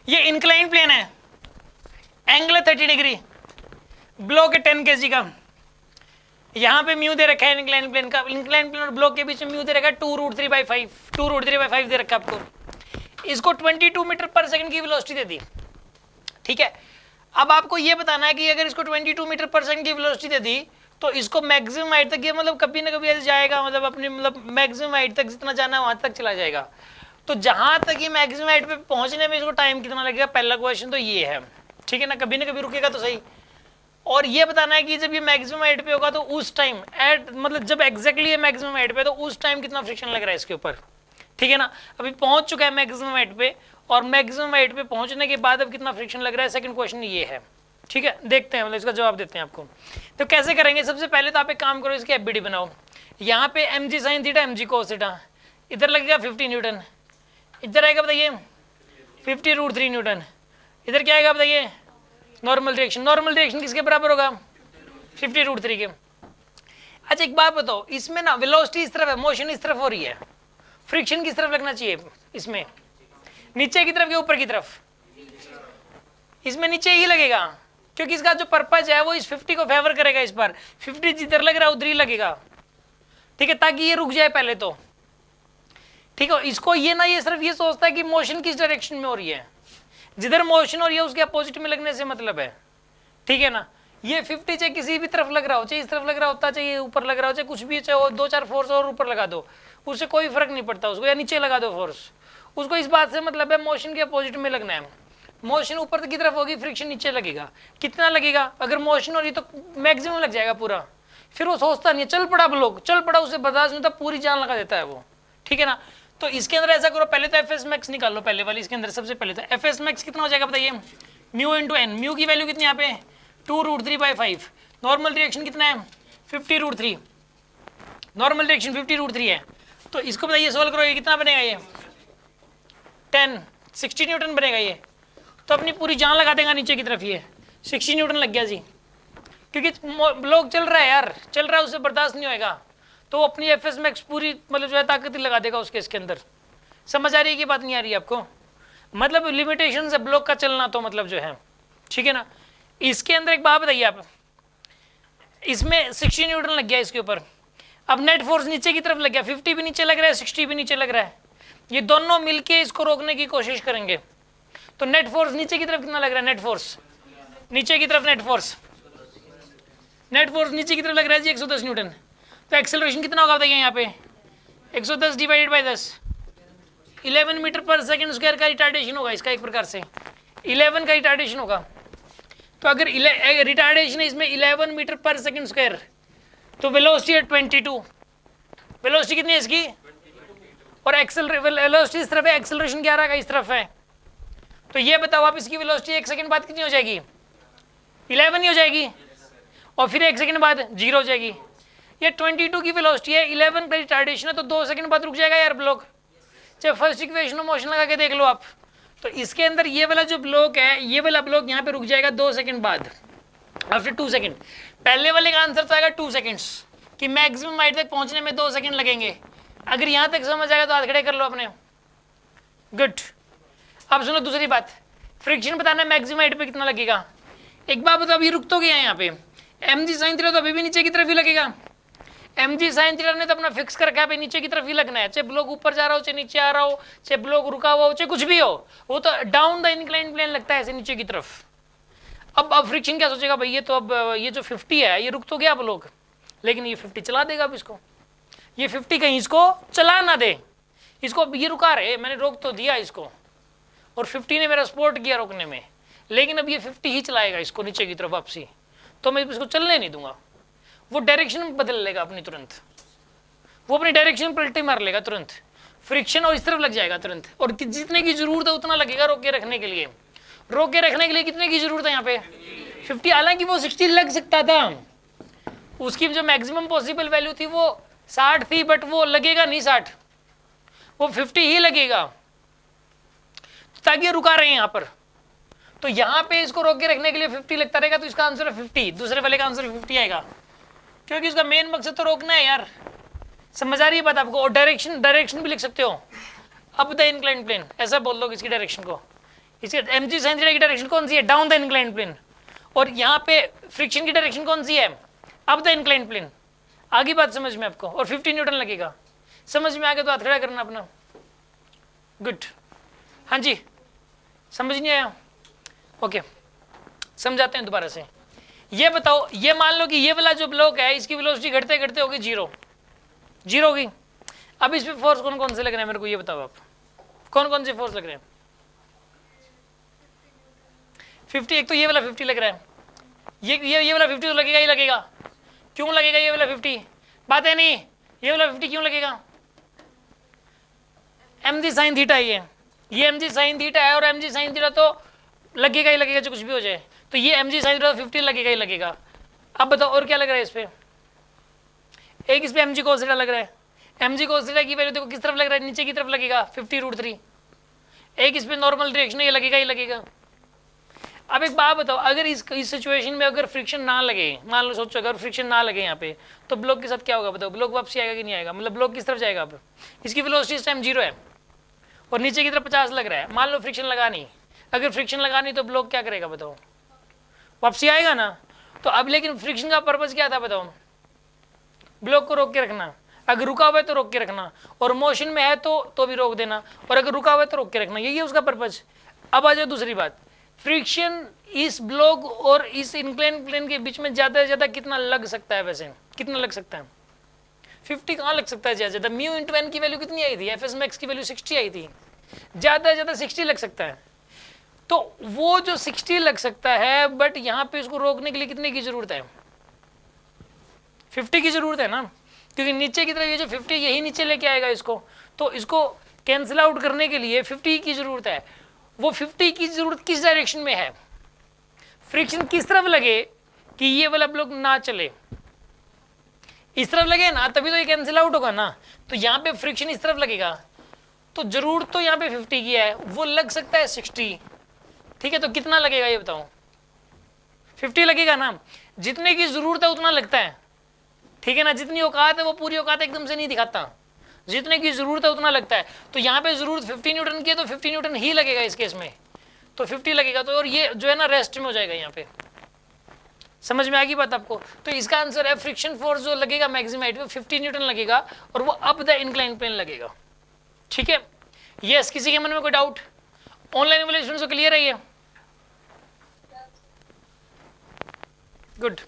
ये incline plane है, angle 30 degree, block है 10 kg का, यहाँ पे म्यू दे रखा है इंक्लाइन प्लेन का, इंक्लाइन प्लेन और ब्लॉक के बीच में म्यू दे रखा है 2√3/5, 2√3/5 दे रखा है आपको। इसको 22 मीटर पर सेकंड की वेलोसिटी दे दी, ठीक है। अब आपको ये बताना है कि अगर इसको 22 मीटर पर सेकंड की वेलोसिटी दे दी तो इसको मैक्सिमम हाइट तक, ये मतलब कभी ना कभी ऐसे जाएगा, मतलब अपनी मतलब मैक्सिमम हाइट तक जितना जाना है वहां तक चला जाएगा। तो जहां तक ये मैक्सिमम हाइट पे पहुंचने में इसको टाइम कितना लगेगा, पहला क्वेश्चन तो ये है, ठीक है ना कभी रुकेगा तो सही। और ये बताना है कि जब ये मैक्सिमम हाइट पे होगा तो उस टाइम एट मतलब जब एग्जैक्टली ये मैक्सिमम हाइट पे तो उस टाइम कितना फ्रिक्शन लग रहा है इसके ऊपर, ठीक है ना। अभी पहुंच चुका है मैक्सिमम हाइट पे, और मैक्सिमम हाइट पे पहुंचने के बाद अब कितना फ्रिक्शन लग रहा है, सेकंड क्वेश्चन ये है, ठीक है। देखते हैं मतलब इसका जवाब देते हैं आपको। तो कैसे करेंगे, सबसे पहले तो आप एक काम करो, इसकी एफबीडी बनाओ। यहाँ पे mg sin theta mg cos theta, इधर लगेगा 50 न्यूटन, इधर आएगा बताइए 50√3 न्यूटन, इधर क्या आएगा बताइए नॉर्मल डायरेक्शन। नॉर्मल डायरेक्शन किसके बराबर होगा, 50√3 के। अच्छा एक बात बताओ, इसमें ना वेलोसिटी इस तरफ है, मोशन इस तरफ हो रही है, फ्रिक्शन किस तरफ लगना चाहिए इसमें, नीचे की तरफ या ऊपर की तरफ, इसमें नीचे ही लगेगा, क्योंकि इसका जो पर्पज है वो इस 50 को फेवर करेगा, इस पर 50 जिधर लग रहा है उधर ही लगेगा, ठीक है, ताकि ये रुक जाए पहले तो, ठीक है। इसको ये ना ये सिर्फ ये सोचता है कि मोशन किस डायरेक्शन में हो रही है, जिधर मोशन हो रही है उसके अपोजिट में लगने से मतलब है, ठीक है ना। ये 50 चाहे किसी भी तरफ लग रहा हो, चाहे इस तरफ लग रहा होता, चाहे ऊपर लग रहा हो, चाहे कुछ भी, चाहे 2-4 फोर्स और ऊपर लगा दो, उससे कोई फर्क नहीं पड़ता उसको, या नीचे लगा दो फोर्स, उसको इस बात से मतलब है मोशन के अपोजिट में लगना है। मोशन ऊपर की तरफ होगी, फ्रिक्शन नीचे लगेगा, कितना लगेगा, अगर मोशन हो रही तो मैक्सिमम लग जाएगा पूरा, फिर वो सोचता नहीं है, चल पड़ा ब्लॉक, चल पड़ा, उसे बर्दाश्त नहीं होता, पूरी जान लगा देता है वो, ठीक है ना। तो इसके अंदर ऐसा करो, पहले तो एफएस मैक्स निकाल लो, पहले वाली इसके अंदर सबसे पहले तो एफएस मैक्स कितना हो जाएगा बताइए, म्यू इंटू एन, म्यू की वैल्यू कितनी यहाँ पे 2√3/5, नॉर्मल रिएक्शन कितना है 50√3, नॉर्मल रिएक्शन 50√3 है। तो इसको बताइए सोल्व करो, ये कितना बनेगा, ये 60 न्यूटन बनेगा ये, तो अपनी पूरी जान लगा देगा नीचे की तरफ, ये 60 न्यूटन लग गया जी, क्योंकि ब्लॉक चल रहा है यार, चल रहा है, उससे बर्दाश्त नहीं होएगा, तो अपनी एफएस मैक्स पूरी मतलब जो है ताकत लगा देगा उसके इसके अंदर। समझ आ रही है कि बात नहीं आ रही है आपको, मतलब लिमिटेशन है ब्लॉक का चलना तो मतलब जो है, ठीक है ना। इसके अंदर एक बात बताइए आप, इसमें 60 न्यूटन लग गया इसके ऊपर, अब नेट फोर्स नीचे की तरफ लग गया, 50 भी नीचे लग रहा है, 60 भी नीचे लग रहा है, ये दोनों मिलके इसको रोकने की कोशिश करेंगे, तो नेट फोर्स नीचे की तरफ कितना लग रहा है, नेट फोर्स नीचे की तरफ, नेट फोर्स नीचे की तरफ लग रहा है जी 110 न्यूटन। तो एक्सेलरेशन कितना होगा बताइए यहाँ पे 110 डिवाइडेड बाई 10, 11 मीटर पर सेकंड स्क्वायर का रिटार्डेशन होगा इसका, एक प्रकार से 11 का रिटार्डेशन होगा। तो अगर रिटार्डेशन है इसमें 11 मीटर पर सेकंड स्क्वायर, तो वेलोसिटी है 22, वेलोसिटी कितनी है इसकी, और वेलोसिटी इस तरफ है, एक्सेलरेशन 11 का इस तरफ है, तो ये बताओ आप इसकी वेलोसिटी 1 सेकंड बाद कितनी हो जाएगी, 11 ही हो जाएगी, और फिर 1 सेकंड बाद 0 हो जाएगी। ये 22 की वेलोसिटी है, 11 का रिटार्डेशन है, तो 2 सेकंड बाद रुक जाएगा यार ब्लॉक, चाहे फर्स्ट इक्वेशन में मोशन लगा के देख लो आप। तो इसके अंदर ये वाला जो ब्लॉक है, ये वाला ब्लॉक यहाँ पे रुक जाएगा 2 सेकंड बाद, आफ्टर 2 सेकंड। पहले वाले का आंसर तो आएगा 2 सेकंड्स, कि मैक्सिमम हाइट तक पहुंचने में 2 सेकंड लगेंगे। अगर यहाँ तक समझ आएगा तो हाथ खड़े कर लो अपने, गुड। अब सुनो दूसरी बात, फ्रिक्शन बताना है मैक्सिमम हाइट पे कितना लगेगा। एक बात बताओ, अभी रुक तो गया यहाँ पे, mg sin थीटा तो अभी भी नीचे की तरफ ही लगेगा, mg sin थीटा ने तो अपना फिक्स कर रखा है, नीचे की तरफ ही लगना है, चाहे ब्लॉक ऊपर जा रहा हो, चाहे नीचे आ रहा हो, चाहे ब्लॉक रुका हुआ हो, चाहे कुछ भी हो, वो तो डाउन द इंक्लाइन प्लेन लगता है ऐसे नीचे की तरफ। अब फ्रिक्शन क्या सोचेगा भाई, ये तो अब ये जो 50 है ये रुक तो गया ब्लॉक, लेकिन ये 50 चला देगा अब इसको, ये 50 कहीं इसको चला ना दे, इसको ये रुका रहे, मैंने रोक तो दिया इसको, और 50 ने मेरा सपोर्ट किया रोकने में, लेकिन अब ये 50 ही चलाएगा इसको नीचे की तरफ वापसी, तो मैं इसको चलने नहीं दूंगा। वो डायरेक्शन बदल लेगा अपनी तुरंत, वो अपनी डायरेक्शन पलटी मार लेगा तुरंत, फ्रिक्शन और इस तरफ लग जाएगा तुरंत, और जितने की जरूरत है उतना लगेगा रोक के रखने के लिए। रोक के रखने के लिए कितने की जरूरत है यहाँ पे 50, हालांकि वो 60 लग सकता था, उसकी जो मैक्सिमम पॉसिबल वैल्यू थी वो 60 थी, बट वो लगेगा नहीं 60, वो 50 ही लगेगा, ताकि रुका रहे हैं यहाँ पर। तो यहाँ पे इसको रोक के रखने के लिए 50 लगता रहेगा, तो इसका आंसर है 50, दूसरे वाले का आंसर 50 आएगा, क्योंकि उसका मेन मकसद तो रोकना है यार। समझ आ रही है बात आपको। और डायरेक्शन भी लिख सकते हो, अब द इंक्लाइन प्लेन, ऐसा बोल दो इसकी डायरेक्शन को, इसके mg sin थीटा की डायरेक्शन कौन सी है, डाउन द इंक्लाइंड प्लेन, और यहाँ पे फ्रिक्शन की डायरेक्शन कौन सी है, अप द इंक्लाइंड प्लेन। आगे बात समझ में आपको, और 50 न्यूटन लगेगा। समझ में आ गया तो हाथ खड़ा करना अपना, गुड। हाँ जी, समझ नहीं आया, ओके समझाते हैं दोबारा से। ये बताओ, ये मान लो कि ये वाला जो ब्लॉक है इसकी वेलोसिटी घटते घटते होगी जीरो होगी। अब इस पे फोर्स कौन कौन से लग रहे हैं मेरे को ये बताओ आप, कौन कौन से फोर्स लग रहे हैं? 50, एक तो ये वाला 50 लग रहा है, ये वाला 50 तो लगेगा ही लगेगा। क्यों लगेगा ये वाला 50? बात है नहीं, ये वाला 50 क्यों लगेगा? mg sin थीटा ये mg sin थीटा है, और mg sin थीटा तो लगेगा ही लगेगा, जो कुछ भी हो जाए। तो ये mg sin थीटा 50 लगेगा ही लगेगा। अब बताओ और क्या लग रहा है इस पे? एक इस पे mg cos थीटा लग रहा है, mg cos थीटा की वैल्यू देखो किस तरफ लग रहा है, नीचे की तरफ लगेगा 50√3। एक इस पे नॉर्मल डायरेक्शन है, ये लगेगा ही लगेगा। अब एक बात बताओ, अगर इस सिचुएशन में अगर फ्रिक्शन ना लगे, मान लो सोचो अगर फ्रिक्शन ना लगे यहाँ पे, तो ब्लॉक के साथ क्या होगा बताओ? ब्लॉक वापसी आएगा कि नहीं आएगा? मतलब ब्लॉक किस तरफ जाएगा? अब इसकी वेलोसिटी इस टाइम 0 है और नीचे की तरफ 50 लग रहा है। मान लो फ्रिक्शन लगा नहीं, अगर फ्रिक्शन लगा नहीं तो ब्लॉक क्या करेगा बताओ? वापसी आएगा ना। तो अब लेकिन फ्रिक्शन का पर्पज क्या था बताओ? ब्लॉक को रोक के रखना, अगर रुका हुआ है तो रोक के रखना, और मोशन में है तो भी रोक देना, और अगर रुका हुआ है तो रोक के रखना, यही है उसका पर्पज। अब आ जाओ दूसरी बात, फ्रिक्शन इस ब्लॉक और इस इंक्लाइन प्लेन के बीच में ज्यादा से ज्यादा कितना लग सकता है? वैसे कितना लग सकता है? 50 कहाँ लग सकता है ज्यादा ज्यादा? म्यू इंटू एन की वैल्यू कितनी आई थी? एफ एस मैक्स की वैल्यू 60 आई थी, ज्यादा से ज्यादा 60 लग सकता है। तो वो जो 60 लग सकता है, बट यहाँ पे इसको रोकने के लिए कितने की जरूरत है? 50 की जरूरत है ना, क्योंकि नीचे की तरफ ये जो 50 यही नीचे लेके आएगा इसको, तो इसको कैंसिल आउट करने के लिए 50 की जरूरत है। वो 50 की जरूरत किस डायरेक्शन में है? फ्रिक्शन किस तरफ लगे कि ये वाला ब्लॉक ना चले? इस तरफ लगे ना, तभी तो ये कैंसिल आउट होगा ना। तो यहाँ पे फ्रिक्शन इस तरफ लगेगा, तो जरूरत तो यहाँ पे 50 की है, वो लग सकता है 60। ठीक है, तो कितना लगेगा ये बताओ? 50 लगेगा ना, जितने की जरूरत है उतना लगता है। ठीक है ना, जितनी औकात है वो पूरी औकात एकदम से नहीं दिखाता, जितने की जरूरत है उतना लगता है। तो यहाँ पे जरूरत 50 न्यूटन की है, तो 50 न्यूटन ही लगेगा इस केस में, तो 50 लगेगा। तो और ये जो है ना रेस्ट में हो जाएगा यहाँ पे। समझ में आ गई बात आपको? तो इसका आंसर है फ्रिक्शन फोर्स जो लगेगा मैक्सिमम हाइट पे 50 न्यूटन लगेगा, और वो अप द इंक्लाइन प्लेन लगेगा। ठीक है, यस। किसी के मन में कोई डाउट? ऑनलाइन इवैल्यूएशन से क्लियर है ये? गुड।